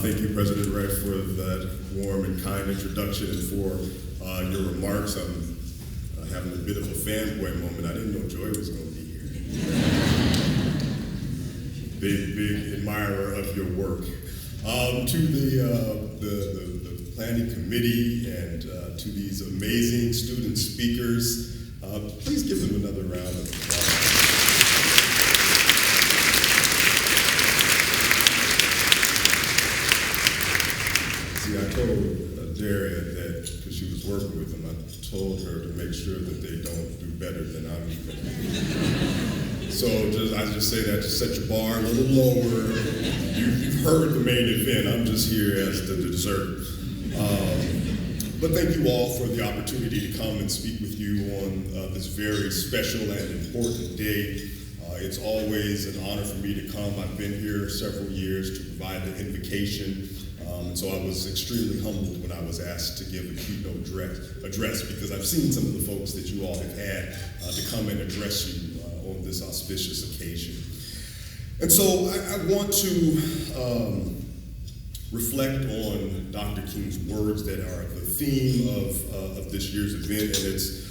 Thank you, President Wright, for that warm and kind introduction and for your remarks. I'm having a bit of a fanboy moment. I didn't know Joy was going to be here. Big admirer of your work. To the planning committee and to these amazing student speakers, please give them another round of applause. See, I told Daria that, because she was working with them, I told her to make sure that they don't do better than I'm doing. So I just say that to set your bar a little lower. You've heard the main event. I'm just here as the dessert. But thank you all for the opportunity to come and speak with you on this very special and important day. It's always an honor for me to come. I've been here several years to provide the invocation. And so I was extremely humbled when I was asked to give a keynote address because I've seen some of the folks that you all have had to come and address you on this auspicious occasion. And so I want to reflect on Dr. King's words that are the theme of this year's event, and it's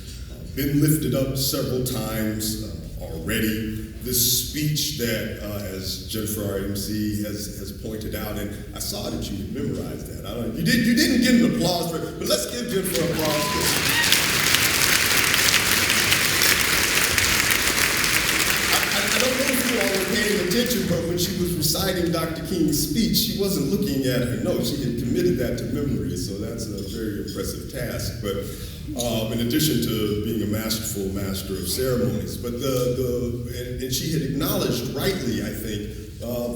been lifted up several times already. This speech that, as Jennifer, our MC, has pointed out, and I saw that you had memorized that. You didn't get an applause for it, but let's give Jennifer an applause for it. I don't know if you all were paying attention, but when she was reciting Dr. King's speech, she wasn't looking at her notes. She had committed that to memory, so that's a very impressive task. But in addition to being a masterful master of ceremonies, but and she had acknowledged rightly, I think,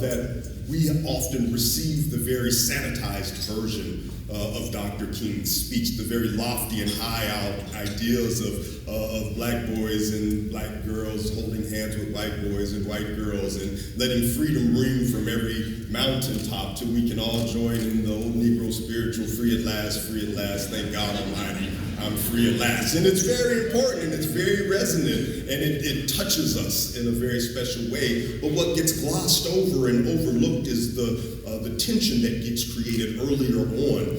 that we often receive the very sanitized version of Dr. King's speech, the very lofty and high out ideals of black boys and black girls holding hands with white boys and white girls and letting freedom ring from every mountaintop till we can all join in the old Negro spiritual, free at last, thank God Almighty, I'm free at last. And it's very important and it's very resonant and it touches us in a very special way. But what gets glossed over and overlooked is the tension that gets created earlier on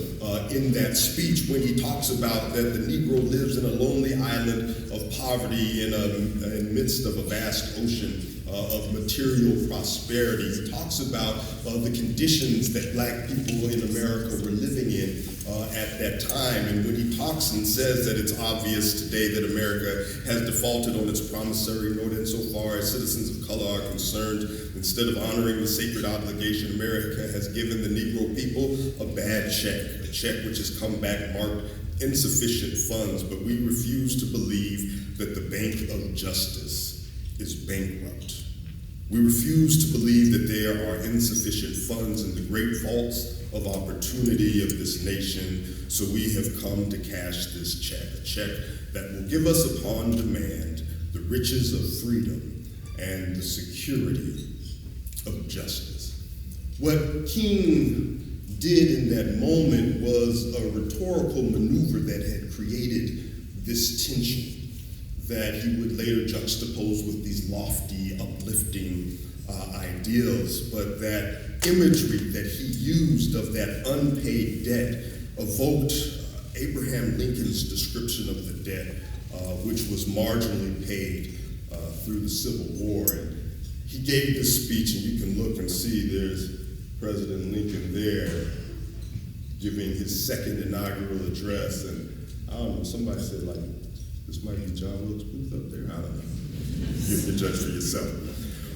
in that speech when he talks about that the Negro lives in a lonely island of poverty in the midst of a vast ocean of material prosperity. He talks about the conditions that black people in America were living in at that time. And when he talks and says that it's obvious today that America has defaulted on its promissory note insofar as citizens of color are concerned, instead of honoring the sacred obligation, America has given the Negro people a bad check, a check which has come back marked insufficient funds, but we refuse to believe that the Bank of Justice is bankrupt. We refuse to believe that there are insufficient funds in the great vaults of opportunity of this nation, so we have come to cash this check, a check that will give us upon demand the riches of freedom and the security of justice. What King did in that moment was a rhetorical maneuver that had created this tension that he would later juxtapose with these lofty, uplifting ideals, but that imagery that he used of that unpaid debt evoked Abraham Lincoln's description of the debt, which was marginally paid through the Civil War. And he gave this speech, and you can look and see there's President Lincoln there giving his second inaugural address. And I don't know, somebody said, like, this might be John Wilkes Booth up there. I don't know. You can judge for yourself.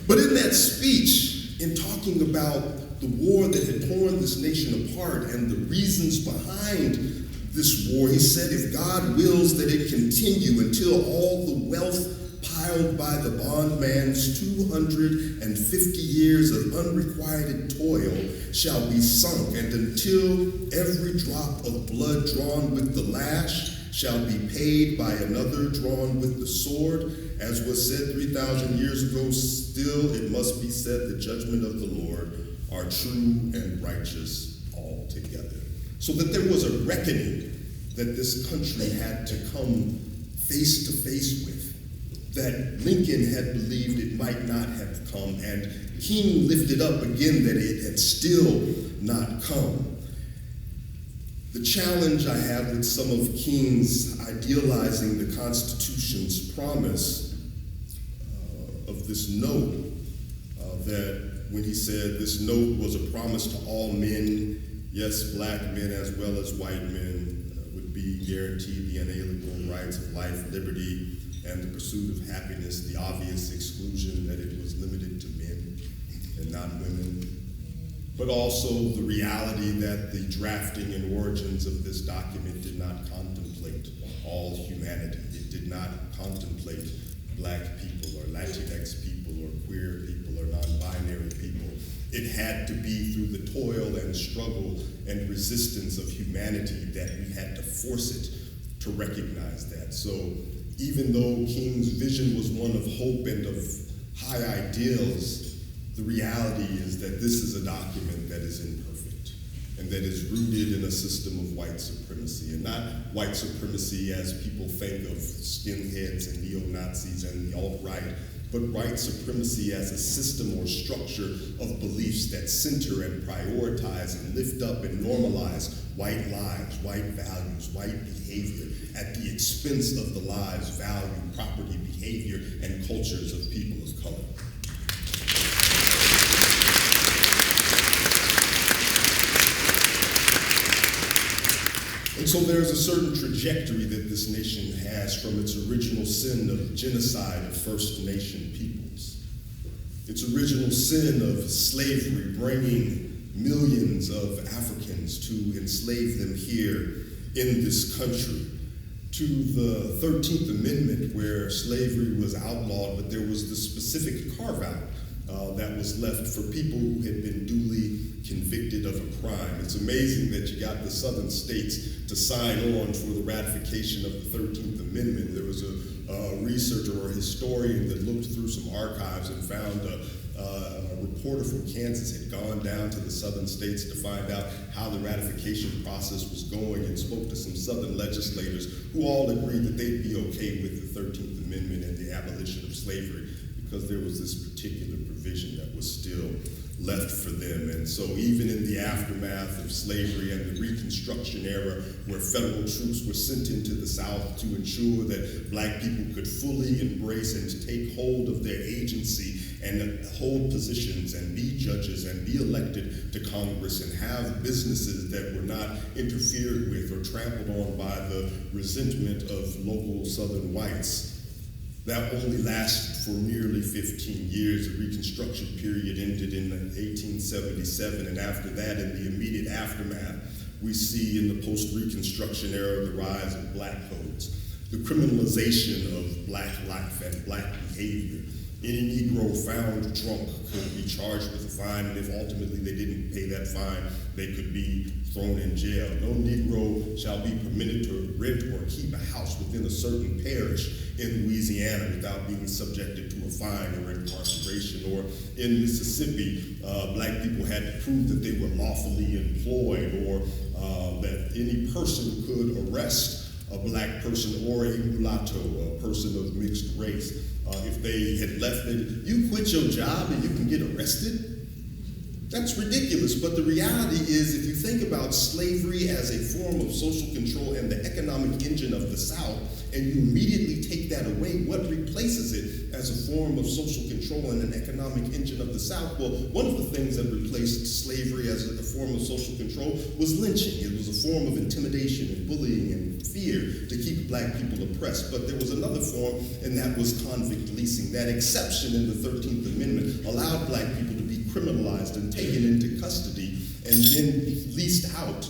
But in that speech, in talking about the war that had torn this nation apart and the reasons behind this war, he said, if God wills that it continue until all the wealth piled by the bondman's 250 years of unrequited toil shall be sunk, and until every drop of blood drawn with the lash shall be paid by another drawn with the sword, as was said 3,000 years ago, still it must be said the judgment of the Lord are true and righteous altogether. So that there was a reckoning that this country had to come face to face with, that Lincoln had believed it might not have come, and King lifted up again that it had still not come. The challenge I have with some of King's idealizing the Constitution's promise of this note, that when he said this note was a promise to all men, yes, black men as well as white men, would be guaranteed the inalienable rights of life, liberty, and the pursuit of happiness, the obvious exclusion that it was limited to men and not women, but also the reality that the drafting and origins of this document did not contemplate all humanity. It did not contemplate black people or Latinx people or queer people or non-binary people. It had to be through the toil and struggle and resistance of humanity that we had to force it to recognize that. So even though King's vision was one of hope and of high ideals, the reality is that this is a document that is imperfect and that is rooted in a system of white supremacy, and not white supremacy as people think of skinheads and neo-Nazis and the alt-right, but white supremacy as a system or structure of beliefs that center and prioritize and lift up and normalize white lives, white values, white behavior at the expense of the lives, value, property, behavior, and cultures of people of color. And so there's a certain trajectory that this nation has from its original sin of genocide of First Nation peoples. Its original sin of slavery, bringing millions of Africans to enslave them here in this country, to the 13th Amendment where slavery was outlawed, but there was the specific carve-out that was left for people who had been duly convicted of a crime. It's amazing that you got the southern states to sign on for the ratification of the 13th Amendment. There was a researcher or a historian that looked through some archives and found a reporter from Kansas had gone down to the southern states to find out how the ratification process was going, and spoke to some southern legislators who all agreed that they'd be okay with the 13th Amendment and the abolition of slavery, because there was this particular provision that was still left for them. And so even in the aftermath of slavery and the Reconstruction era, where federal troops were sent into the South to ensure that black people could fully embrace and take hold of their agency and hold positions and be judges and be elected to Congress and have businesses that were not interfered with or trampled on by the resentment of local Southern whites, that only lasted for nearly 15 years. The Reconstruction period ended in 1877, and after that, in the immediate aftermath, we see in the post-Reconstruction era the rise of black codes, the criminalization of black life and black behavior. Any Negro found drunk could be charged with a fine, and if ultimately they didn't pay that fine, they could be thrown in jail. No Negro shall be permitted to rent or keep a house within a certain parish in Louisiana without being subjected to a fine or incarceration. Or in Mississippi, black people had to prove that they were lawfully employed, or that any person could arrest a black person or a mulatto, a person of mixed race. If they had left it, you quit your job and you can get arrested? That's ridiculous, but the reality is, if you think about slavery as a form of social control and the economic engine of the South, and you immediately take that away, what replaces it as a form of social control and an economic engine of the South? Well, one of the things that replaced slavery as a form of social control was lynching. It was a form of intimidation and bullying and fear to keep black people oppressed. But there was another form, and that was convict leasing. That exception in the 13th Amendment allowed black people to be criminalized and taken into custody and then leased out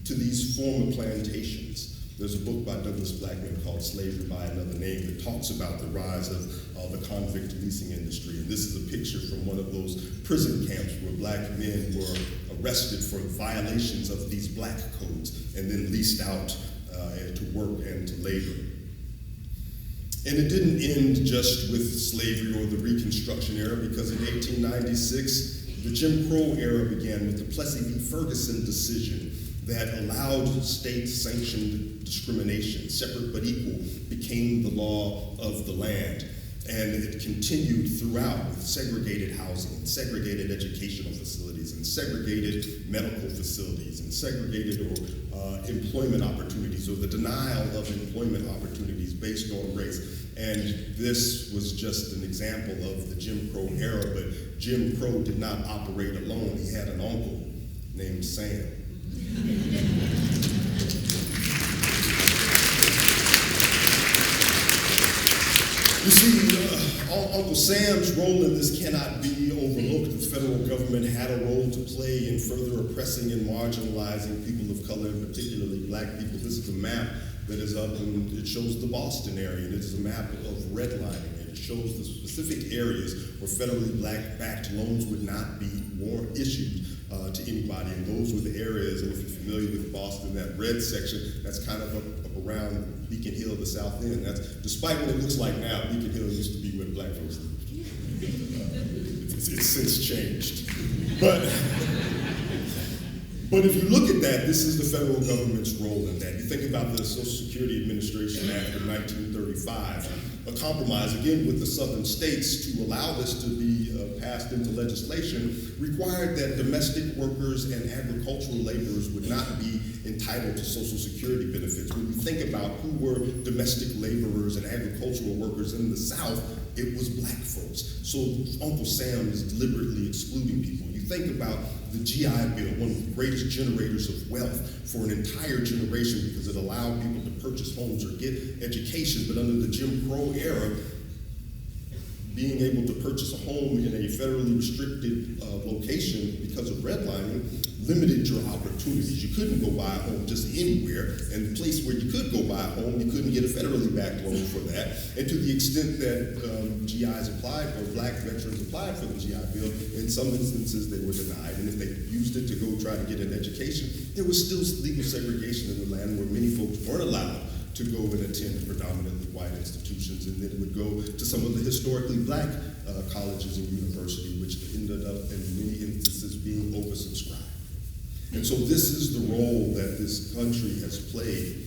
to these former plantations. There's a book by Douglas Blackman called Slavery by Another Name that talks about the rise of the convict leasing industry. And this is a picture from one of those prison camps where black men were arrested for violations of these black codes and then leased out to work and to labor. And it didn't end just with slavery or the Reconstruction era, because in 1896, the Jim Crow era began with the Plessy v. Ferguson decision that allowed state-sanctioned discrimination, separate but equal, became the law of the land. And it continued throughout with segregated housing, and segregated educational facilities, and segregated medical facilities, and segregated employment opportunities, or the denial of employment opportunities based on race. And this was just an example of the Jim Crow era, but Jim Crow did not operate alone. He had an uncle named Sam. You see, Uncle Sam's role in this cannot be overlooked. The federal government had a role to play in further oppressing and marginalizing people of color, and particularly black people. This is a map that is up, and it shows the Boston area, and it is a map of redlining, and it shows the specific areas where federally black-backed loans would not be issued to anybody, and those were the areas, and if you're familiar with Boston, that red section, that's kind of up around Beacon Hill, the South End. That's, despite what it looks like now, Beacon Hill used to be where black folks lived. It's since changed. But if you look at that, this is the federal government's role in that. You think about the Social Security Administration Act of 1935, a compromise, again, with the southern states to allow this to be passed into legislation, required that domestic workers and agricultural laborers would not be entitled to Social Security benefits. When you think about who were domestic laborers and agricultural workers in the South, it was black folks. So Uncle Sam is deliberately excluding people. You think about the GI Bill, one of the greatest generators of wealth for an entire generation because it allowed people to purchase homes or get education, but under the Jim Crow era, being able to purchase a home in a federally restricted location because of redlining limited your opportunities. You couldn't go buy a home just anywhere, and the place where you could go buy a home, you couldn't get a federally backed loan for that. And to the extent that GIs applied, or black veterans applied for the GI Bill, in some instances they were denied, and if they used it to go try to get an education, there was still legal segregation in the land where many folks weren't allowed to go and attend predominantly white institutions, and then would go to some of the historically black colleges and universities, which ended up in many instances being oversubscribed. And so this is the role that this country has played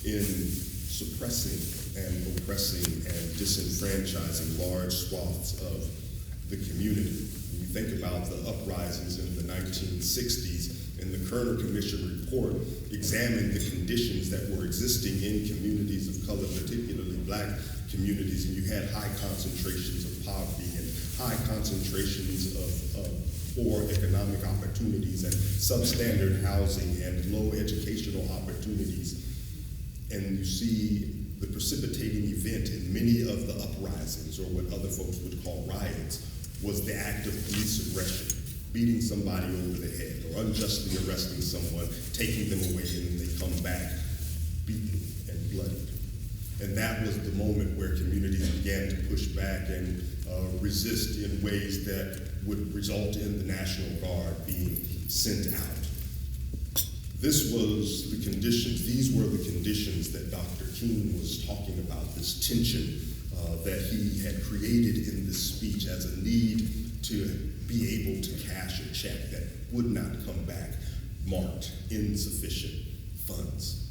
in suppressing and oppressing and disenfranchising large swaths of the community. When you think about the uprisings in the 1960s, and the Kerner Commission report examined the conditions that were existing in communities of color, particularly black communities, and you had high concentrations of poverty and high concentrations of poor economic opportunities and substandard housing and low educational opportunities. And you see the precipitating event in many of the uprisings, or what other folks would call riots, was the act of police aggression, beating somebody over the head, or unjustly arresting someone, taking them away, and then they come back beaten and bloodied. And that was the moment where communities began to push back and resist in ways that would result in the National Guard being sent out. This was the conditions, these were the conditions that Dr. King was talking about, this tension that he had created in this speech as a need to be able to cash a check that would not come back marked insufficient funds.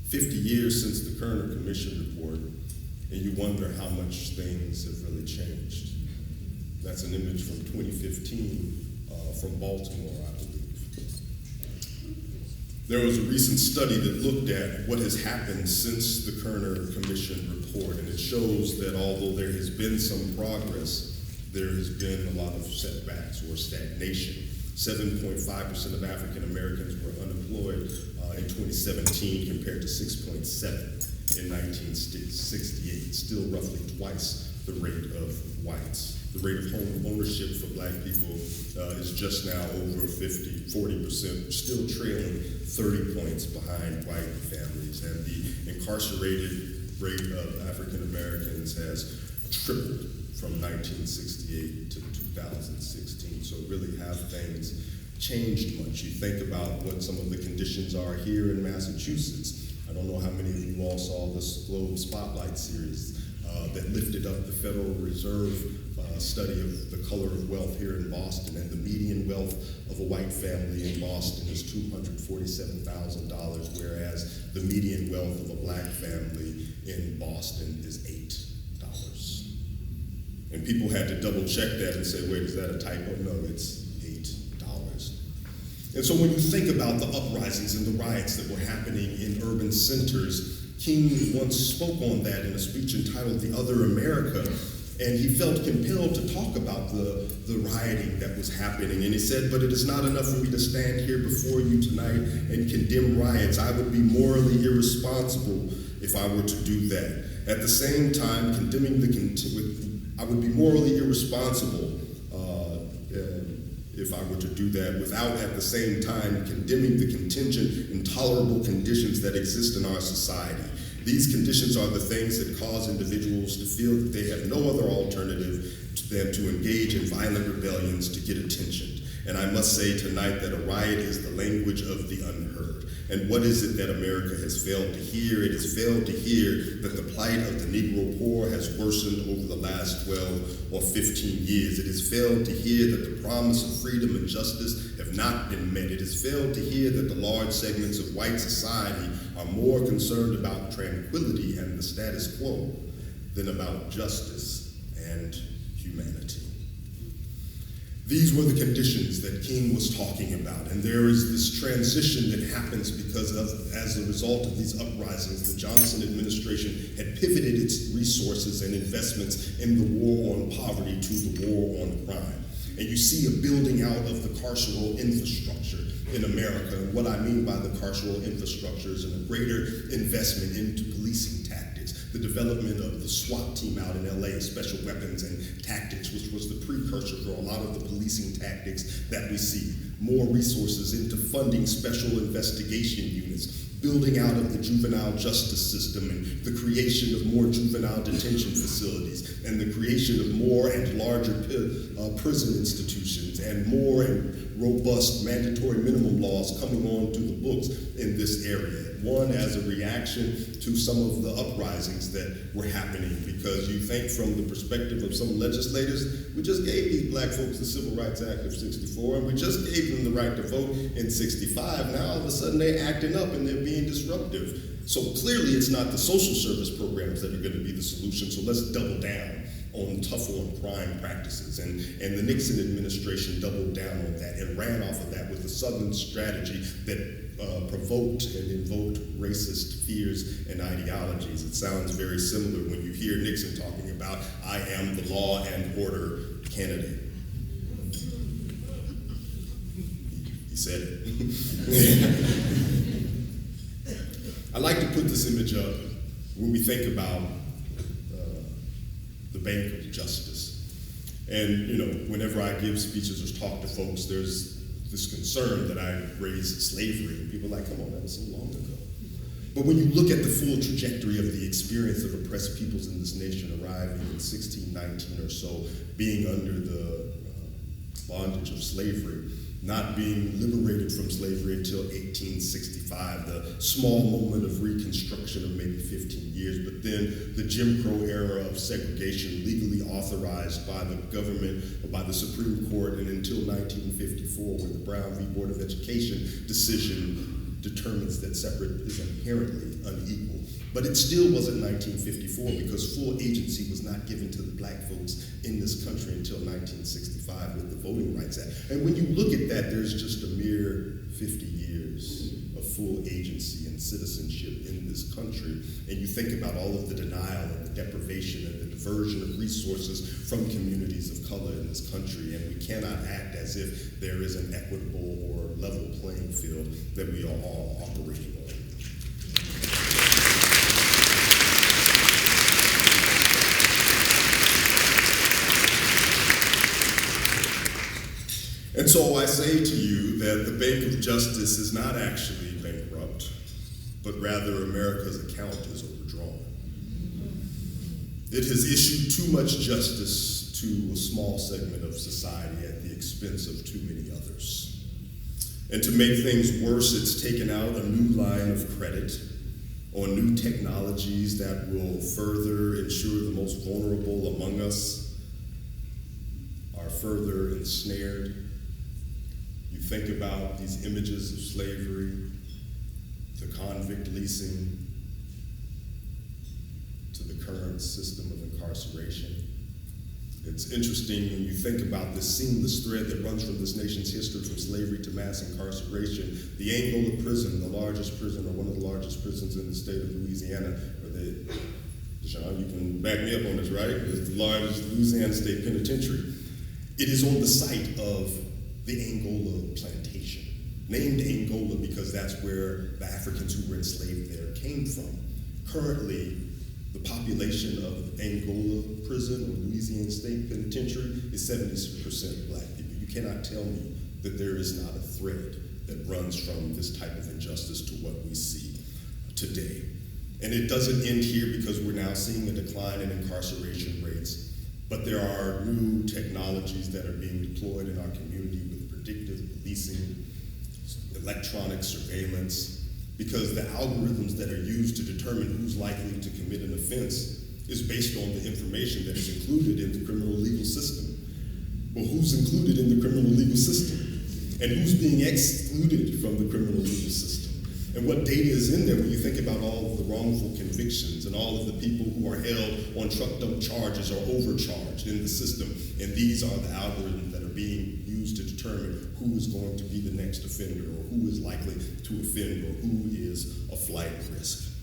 50 years since the Kerner Commission report, and you wonder how much things have really changed. That's an image from 2015 from Baltimore, I believe. There was a recent study that looked at what has happened since the Kerner Commission report, and it shows that although there has been some progress, there has been a lot of setbacks or stagnation. 7.5% of African Americans were unemployed in 2017 compared to 6.7% in 1968, still roughly twice the rate of whites. The rate of home ownership for black people is just now over 40%, still trailing 30 points behind white families. And the incarcerated rate of African Americans has tripled from 1968 to 2016. So really have things changed much? You think about what some of the conditions are here in Massachusetts. I don't know how many of you all saw this Globe Spotlight series that lifted up the Federal Reserve study of the color of wealth here in Boston, and the median wealth of a white family in Boston is $247,000, whereas the median wealth of a black family in Boston is $8. And people had to double check that and say, wait, is that a typo? No, it's $8. And so when you think about the uprisings and the riots that were happening in urban centers, King once spoke on that in a speech entitled The Other America, and he felt compelled to talk about the rioting that was happening. And he said, but it is not enough for me to stand here before you tonight and condemn riots. I would be morally irresponsible if I were to do that. At the same time, I would be morally irresponsible if I were to do that without at the same time condemning the contingent, intolerable conditions that exist in our society. These conditions are the things that cause individuals to feel that they have no other alternative than to engage in violent rebellions to get attention. And I must say tonight that a riot is the language of the unheard. And what is it that America has failed to hear? It has failed to hear that the plight of the Negro poor has worsened over the last 12 or 15 years. It has failed to hear that the promise of freedom and justice have not been met. It has failed to hear that the large segments of white society are more concerned about tranquility and the status quo than about justice and humanity. These were the conditions that King was talking about, and there is this transition that happens because as a result of these uprisings, the Johnson administration had pivoted its resources and investments in the war on poverty to the war on crime. And you see a building out of the carceral infrastructure in America. And what I mean by the carceral infrastructure is a greater investment into policing tactics, the development of the SWAT team out in LA, Special Weapons and Tactics, which was the precursor for a lot of the policing tactics that we see. More resources into funding special investigation units, building out of the juvenile justice system and the creation of more juvenile detention facilities and the creation of more and larger prison institutions and more and robust mandatory minimum laws coming onto the books in this area. One, as a reaction to some of the uprisings that were happening, because you think from the perspective of some legislators, we just gave these black folks the Civil Rights Act of '64, and we just gave them the right to vote in '65. Now all of a sudden they're acting up and they're being disruptive. So clearly it's not the social service programs that are going to be the solution, so let's double down on tough on crime practices. And the Nixon administration doubled down on that and ran off of that with a Southern strategy that provoked and invoked racist fears and ideologies. It sounds very similar when you hear Nixon talking about, I am the law and order candidate. He said it. I like to put this image up when we think about the Bank of Justice. And whenever I give speeches or talk to folks, there's this concern that I raised slavery, and people are like, come on, that was so long ago. But when you look at the full trajectory of the experience of oppressed peoples in this nation arriving in 1619 or so, being under the bondage of slavery, not being liberated from slavery until 1865, the small moment of reconstruction of maybe 15 years, but then the Jim Crow era of segregation legally authorized by the government or by the Supreme Court, and until 1954, where the Brown v. Board of Education decision determines that separate is inherently unequal. But it still wasn't 1954 because full agency was not given to the black folks in this country until 1965 with the Voting Rights Act. And when you look at that, there's just a mere 50 years of full agency and citizenship in this country. And you think about all of the denial and the deprivation and the diversion of resources from communities of color in this country. And we cannot act as if there is an equitable or level playing field that we are all operating on. And so I say to you that the Bank of Justice is not actually bankrupt, but rather America's account is overdrawn. It has issued too much justice to a small segment of society at the expense of too many others. And to make things worse, it's taken out a new line of credit on new technologies that will further ensure the most vulnerable among us are further ensnared. You think about these images of slavery, to convict leasing, to the current system of incarceration. It's interesting when you think about this seamless thread that runs from this nation's history, from slavery to mass incarceration. The Angola prison, the largest prison, or one of the largest prisons in the state of Louisiana, Deshaun, you can back me up on this, right? It's the largest Louisiana state penitentiary. It is on the site of the Angola plantation, named Angola because that's where the Africans who were enslaved there came from. Currently, the population of Angola prison or Louisiana State Penitentiary is 70% black people. You cannot tell me that there is not a thread that runs from this type of injustice to what we see today. And it doesn't end here because we're now seeing a decline in incarceration rates, but there are new technologies that are being deployed in our community with predictive policing, electronic surveillance, because the algorithms that are used to determine who's likely to commit an offense is based on the information that is included in the criminal legal system. Well, who's included in the criminal legal system? And who's being excluded from the criminal legal system? And what data is in there when you think about all of the wrongful convictions and all of the people who are held on trucked up charges or overcharged in the system? And these are the algorithms that are being used to determine who is going to be the next offender, or who is likely to offend, or who is a flight risk.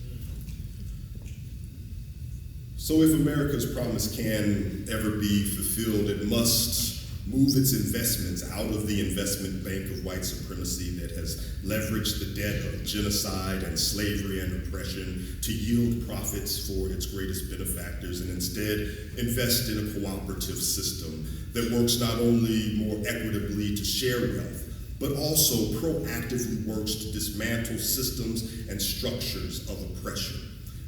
So if America's promise can ever be fulfilled, it must move its investments out of the investment bank of white supremacy that has leveraged the debt of genocide and slavery and oppression to yield profits for its greatest benefactors, and instead invest in a cooperative system that works not only more equitably to share wealth, but also proactively works to dismantle systems and structures of oppression.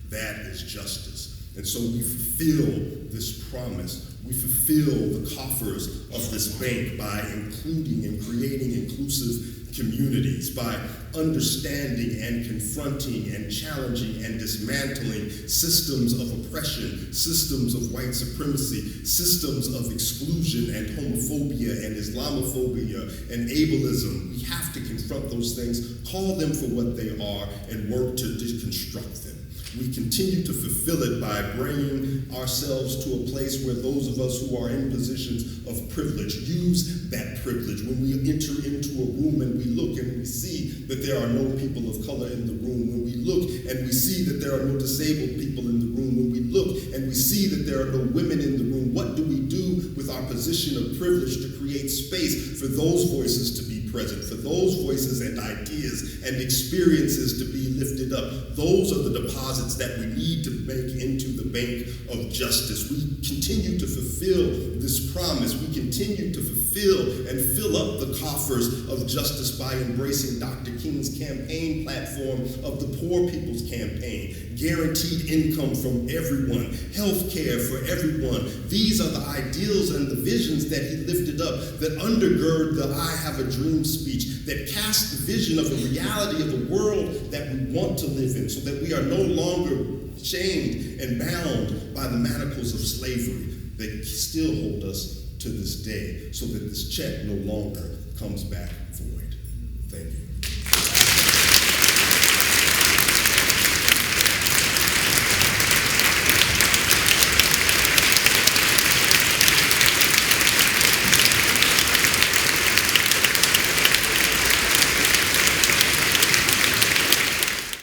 That is justice. And so we fulfill this promise. We fulfill the coffers of this bank by including and creating inclusive communities, by understanding and confronting and challenging and dismantling systems of oppression, systems of white supremacy, systems of exclusion and homophobia and Islamophobia and ableism. We have to confront those things, call them for what they are, and work to deconstruct them. We continue to fulfill it by bringing ourselves to a place where those of us who are in positions of privilege use that privilege. When we enter into a room and we look and we see that there are no people of color in the room, when we look and we see that there are no disabled people in the room, when we look and we see that there are no women in the room, what do we do with our position of privilege to create space for those voices to be present, for those voices and ideas and experiences to be lifted up? Those are the deposits that we need to make into the bank of justice. We continue to fulfill this promise. We continue to fulfill and fill up the coffers of justice by embracing Dr. King's campaign platform of the Poor People's Campaign. Guaranteed income from everyone, health care for everyone. These are the ideals and the visions that he lifted up that undergird the I Have a Dream speech, that cast the vision of a reality of a world that we want to live in, so that we are no longer chained and bound by the manacles of slavery that still hold us to this day, so that this check no longer comes back void. Thank you.